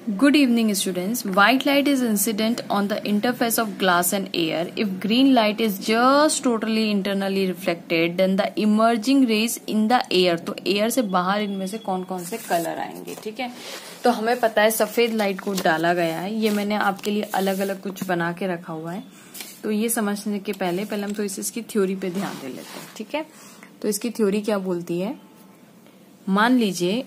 Good evening, students. White light is incident on the interface of glass and air. If green light is just totally internally reflected, then the emerging rays in the air. तो air से बाहर इनमें से कौन कौन से colour आएंगे, ठीक है। तो हमें पता है सफेद लाइट को डाला गया है। ये मैंने आपके लिए अलग अलग कुछ बना के रखा हुआ है। तो ये समझने के पहले हम तो इसकी थ्योरी पे ध्यान दे लेते हैं, ठीक है। तो इसकी थ्योरी क्या बोलती है, मान लीजिए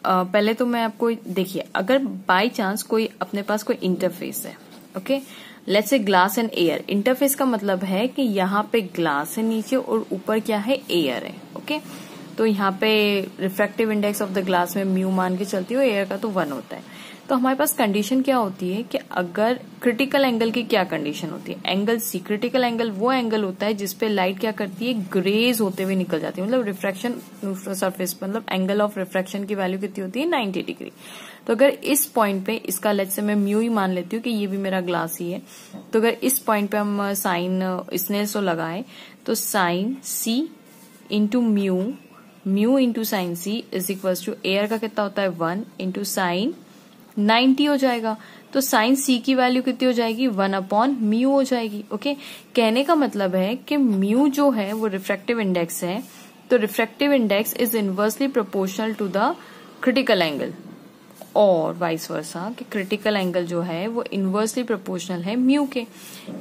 पहले तो मैं आपको देखिए, अगर बाय चांस कोई अपने पास कोई इंटरफेस है, okay, let's say glass and air. Interface का मतलब है कि यहाँ पे ग्लास है नीचे और ऊपर क्या है, एयर है, ओके। तो यहाँ पे refractive index of the glass में म्यू मान के चलती है, एयर का तो 1 होता है। तो हमारे पास कंडीशन क्या होती है कि अगर क्रिटिकल एंगल की क्या कंडीशन होती है, एंगल सी। क्रिटिकल एंगल वो एंगल होता है जिसपे लाइट क्या करती है, ग्रेज होते हुए निकल जाती है, मतलब रिफ्रैक्शन सरफेस, मतलब एंगल ऑफ रिफ्रैक्शन की वैल्यू कितनी होती है, 90 डिग्री। तो अगर इस पॉइंट पे इसका लेट्स से मैं म्यू ही मान लेती हूँ कि ये भी मेरा ग्लास ही है। तो अगर इस पॉइंट पे हम साइन स्नेल्स को लगाए तो sine C into mu into sine C is equals to air का कितना होता है, 1 इंटू साइन 90 हो जाएगा। तो साइन सी की वैल्यू कितनी हो जाएगी, 1/म्यू हो जाएगी, ओके। कहने का मतलब है कि म्यू जो है वो रिफ्रैक्टिव इंडेक्स है, तो refractive index is inversely proportional to the critical angle, और वाइस वर्सा कि क्रिटिकल एंगल जो है वो इनवर्सली प्रोपोर्शनल है म्यू के।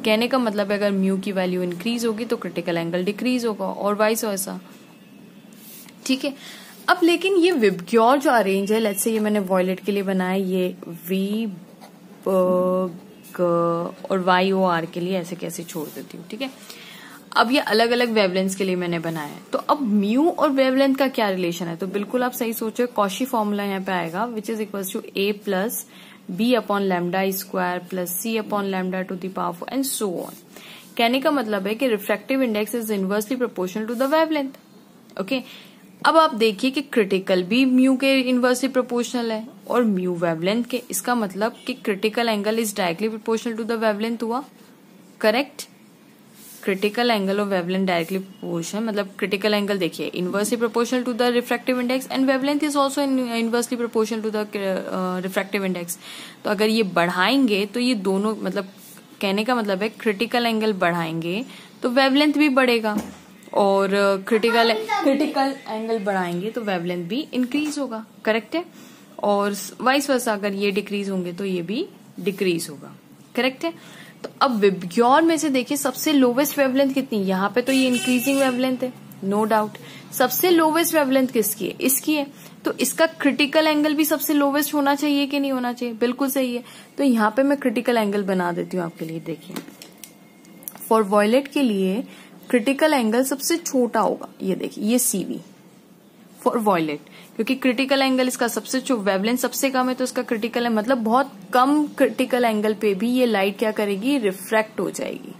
कहने का मतलब है अगर म्यू की वैल्यू इंक्रीज होगी तो क्रिटिकल एंगल डिक्रीज होगा, और वाइस वर्सा, ठीक है। अब लेकिन ये विबग्योर जो अरेंज है, लेट्स से ये मैंने वॉयलेट के लिए बनाया, ये वी और YOR के लिए ऐसे कैसे छोड़ देती हूँ, ठीक है। अब ये अलग अलग वेवलेंथ के लिए मैंने बनाया है। तो अब म्यू और वेवलेंथ का क्या रिलेशन है, तो बिल्कुल आप सही सोचो, कॉशी फॉर्मूला यहाँ पे आएगा which is equal to A plus B upon lambda square plus C upon lambda to the power 4 and so on. कहने का मतलब है कि refractive index is inversely proportional to the wavelength, okay. अब आप देखिए कि क्रिटिकल भी म्यू के इनवर्सली प्रोपोर्शनल है और म्यू वेवलेंथ के, इसका मतलब कि critical angle is directly proportional to the wavelength हुआ, करेक्ट। क्रिटिकल एंगल और वेवलेंथ डायरेक्टली प्रोपोर्शनल, मतलब क्रिटिकल एंगल देखिए inversely proportional to the refractive index and wavelength is also inversely proportional to the refractive index. तो अगर ये बढ़ाएंगे तो ये दोनों, मतलब कहने का मतलब है क्रिटिकल एंगल बढ़ाएंगे तो वेवलेंथ भी बढ़ेगा, और क्रिटिकल एंगल बढ़ाएंगे तो वेवलेंथ भी इंक्रीज होगा, करेक्ट है। और वाइस वर्सा अगर ये डिक्रीज होंगे तो ये भी डिक्रीज होगा, करेक्ट है। तो अब विबग्योर में से देखिए सबसे लोवेस्ट वेवलेंथ कितनी, यहाँ पे तो ये इंक्रीजिंग वेवलेंथ है, नो डाउट। सबसे लोवेस्ट वेवलेंथ किसकी है, इसकी है। तो इसका क्रिटिकल एंगल भी सबसे लोवेस्ट होना चाहिए कि नहीं होना चाहिए, बिल्कुल सही है। तो यहाँ पे मैं क्रिटिकल एंगल बना देती हूँ आपके लिए, देखिए फॉर वॉयलेट के लिए क्रिटिकल एंगल सबसे छोटा होगा, ये देखिए ये CV फॉर वॉयलेट, क्योंकि क्रिटिकल एंगल इसका सबसे वेवलेंथ सबसे कम है, तो इसका क्रिटिकल है, मतलब बहुत कम क्रिटिकल एंगल पे भी ये लाइट क्या करेगी, रिफ्रैक्ट हो जाएगी।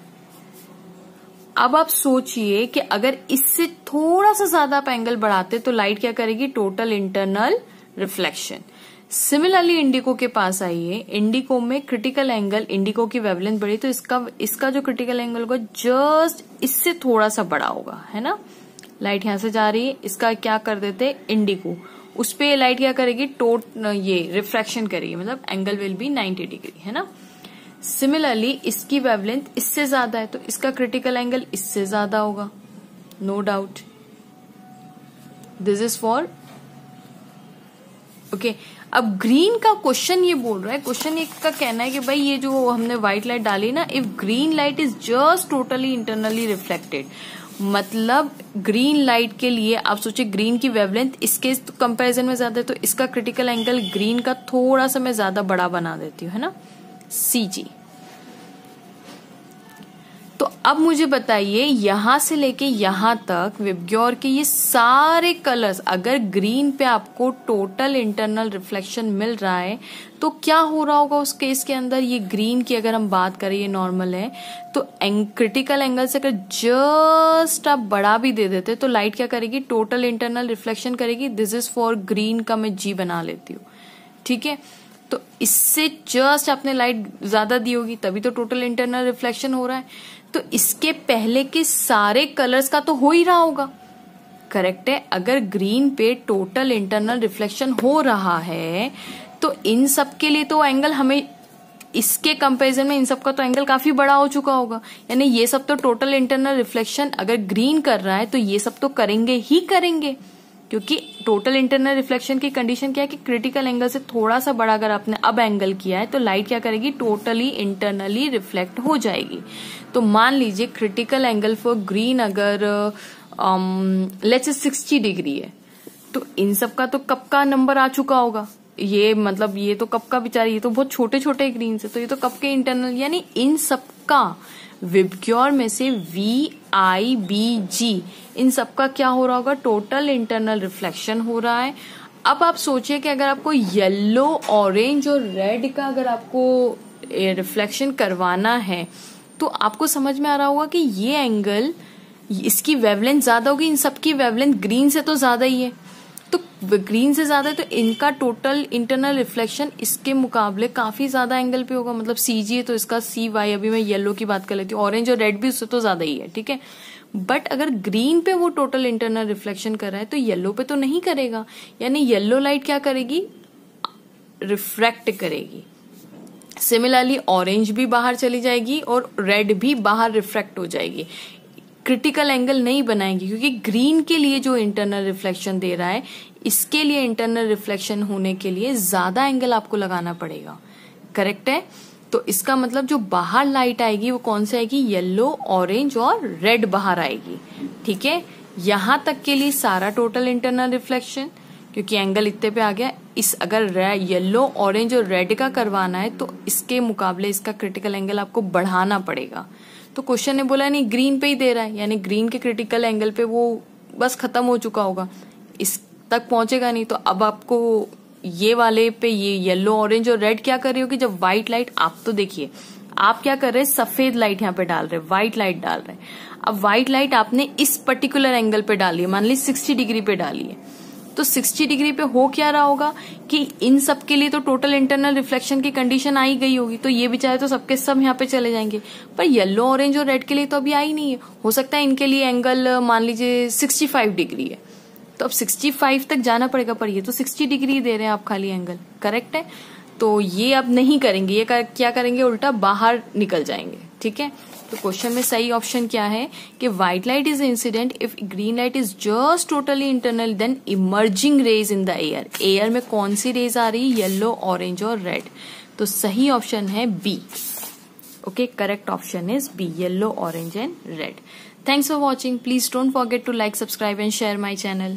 अब आप सोचिए कि अगर इससे थोड़ा सा ज्यादा आप एंगल बढ़ाते तो लाइट क्या करेगी, टोटल इंटरनल रिफ्लेक्शन। सिमिलरली इंडिको के पास आइए, इंडिको में क्रिटिकल एंगल, इंडिको की वेवलेंथ बढ़ी तो इसका जो क्रिटिकल एंगल होगा जस्ट इससे थोड़ा सा बड़ा होगा, है ना। लाइट यहां से जा रही है, इसका क्या कर देते इंडिको, उस पे लाइट क्या करेगी, ये रिफ्रैक्शन करेगी, मतलब एंगल विल बी 90 डिग्री, है ना। सिमिलरली इसकी वेवलेंथ इससे ज्यादा है तो इसका क्रिटिकल एंगल इससे ज्यादा होगा, no doubt. This is for okay. अब ग्रीन का क्वेश्चन ये बोल रहा है, क्वेश्चन एक का कहना है कि भाई ये जो हमने व्हाइट लाइट डाली ना, if green light is just totally internally reflected, मतलब ग्रीन लाइट के लिए आप सोचिए ग्रीन की वेवलेंथ इसके कंपैरिजन में ज्यादा है, तो इसका क्रिटिकल एंगल ग्रीन का थोड़ा सा मैं ज्यादा बड़ा बना देती हूँ, है ना, CG। तो अब मुझे बताइए यहां से लेके यहां तक विबग्योर के ये सारे कलर्स, अगर ग्रीन पे आपको टोटल इंटरनल रिफ्लेक्शन मिल रहा है तो क्या हो रहा होगा उस केस के अंदर, ये ग्रीन की अगर हम बात करें ये नॉर्मल है, तो क्रिटिकल एंगल से अगर जस्ट आप बढ़ा भी दे देते तो लाइट क्या करेगी, टोटल इंटरनल रिफ्लेक्शन करेगी। दिस इज फॉर ग्रीन का मैं G बना लेती हूँ, ठीक है। तो इससे जस्ट आपने लाइट ज्यादा दी होगी तभी तो टोटल इंटरनल रिफ्लेक्शन हो रहा है। तो इसके पहले के सारे कलर्स का तो हो ही रहा होगा, करेक्ट है। अगर ग्रीन पे टोटल इंटरनल रिफ्लेक्शन हो रहा है तो तो इन सब के लिए तो एंगल हमें इसके कंपैरिजन में इन सब का तो एंगल काफी बड़ा हो चुका होगा, यानी ये सब तो टोटल इंटरनल रिफ्लेक्शन अगर ग्रीन कर रहा है तो ये सब तो करेंगे ही करेंगे, क्योंकि टोटल इंटरनल रिफ्लेक्शन की कंडीशन क्या है कि क्रिटिकल एंगल से थोड़ा सा बड़ा अगर आपने अब एंगल किया है तो लाइट क्या करेगी, टोटली इंटरनली रिफ्लेक्ट हो जाएगी। तो मान लीजिए क्रिटिकल एंगल फॉर ग्रीन अगर लेट्स से 60 डिग्री है, तो इन सब का तो कब का नंबर आ चुका होगा, ये मतलब ये तो कब का बेचारे, ये तो बहुत छोटे छोटे ग्रीन से, तो ये तो कब के इंटरनल, यानी इन सब का विबग्योर में से VIBG इन सब का क्या हो रहा होगा, टोटल इंटरनल रिफ्लेक्शन हो रहा है। अब आप सोचिए कि अगर आपको येलो, ऑरेंज और रेड का अगर आपको रिफ्लेक्शन करवाना है तो आपको समझ में आ रहा होगा कि ये एंगल, इसकी वेवलेंथ ज्यादा होगी, इन सबकी वेवलेंथ ग्रीन से तो ज्यादा ही है, तो ग्रीन से ज्यादा है तो इनका टोटल इंटरनल रिफ्लेक्शन इसके मुकाबले काफी ज्यादा एंगल पे होगा, मतलब CG है तो इसका CY, अभी मैं येलो की बात कर लेती हूँ, ऑरेंज और रेड भी उससे तो ज्यादा ही है, ठीक है। बट अगर ग्रीन पे वो टोटल इंटरनल रिफ्लेक्शन कर रहा है तो येलो पे तो नहीं करेगा, यानी येलो लाइट क्या करेगी, रिफ्रैक्ट करेगी। सिमिलरली ऑरेंज भी बाहर चली जाएगी और रेड भी बाहर रिफ्रैक्ट हो जाएगी, क्रिटिकल एंगल नहीं बनाएंगे, क्योंकि ग्रीन के लिए जो इंटरनल रिफ्लेक्शन दे रहा है इसके लिए इंटरनल रिफ्लेक्शन होने के लिए ज्यादा एंगल आपको लगाना पड़ेगा, करेक्ट है। तो इसका मतलब जो बाहर लाइट आएगी वो कौन सी आएगी, येलो, ऑरेंज और रेड बाहर आएगी, ठीक है। यहां तक के लिए सारा टोटल इंटरनल रिफ्लेक्शन, क्योंकि एंगल इतने पे आ गया, इस अगर येलो, ऑरेंज और रेड का करवाना है तो इसके मुकाबले इसका क्रिटिकल एंगल आपको बढ़ाना पड़ेगा। तो क्वेश्चन ने बोला नहीं ग्रीन पे ही दे रहा है, यानी ग्रीन के क्रिटिकल एंगल पे वो बस खत्म हो चुका होगा, इस तक पहुंचेगा नहीं। तो अब आपको ये वाले पे ये येलो, ऑरेंज और रेड क्या कर रही होगी, जब व्हाइट लाइट, आप तो देखिए आप क्या कर रहे हैं, सफेद लाइट यहाँ पे डाल रहे हैं, व्हाइट लाइट डाल रहे हैं। अब व्हाइट लाइट आपने इस पर्टिकुलर एंगल पे डाली है, मान ली 60 डिग्री पे डाली है, तो 60 डिग्री पे हो क्या रहा होगा कि इन सब के लिए तो टोटल इंटरनल रिफ्लेक्शन की कंडीशन आई गई होगी, तो ये बेचारे तो सबके सब यहाँ पे चले जाएंगे, पर येलो, ऑरेंज और रेड के लिए तो अभी आई नहीं है। हो सकता है इनके लिए एंगल मान लीजिए 65 डिग्री है, तो अब 65 तक जाना पड़ेगा, पर ये तो 60 डिग्री दे रहे हैं आप खाली एंगल, करेक्ट है। तो ये अब नहीं करेंगे, ये क्या करेंगे, उल्टा बाहर निकल जाएंगे, ठीक है। तो क्वेश्चन में सही ऑप्शन क्या है कि white light is incident if green light is just totally internal then emerging rays in the air. Air में कौन सी रेज आ रही है, येलो, ऑरेंज और रेड, तो सही ऑप्शन है B. Okay, correct option is B, yellow, orange and red. Thanks for watching. Please don't forget to like, subscribe and share my channel.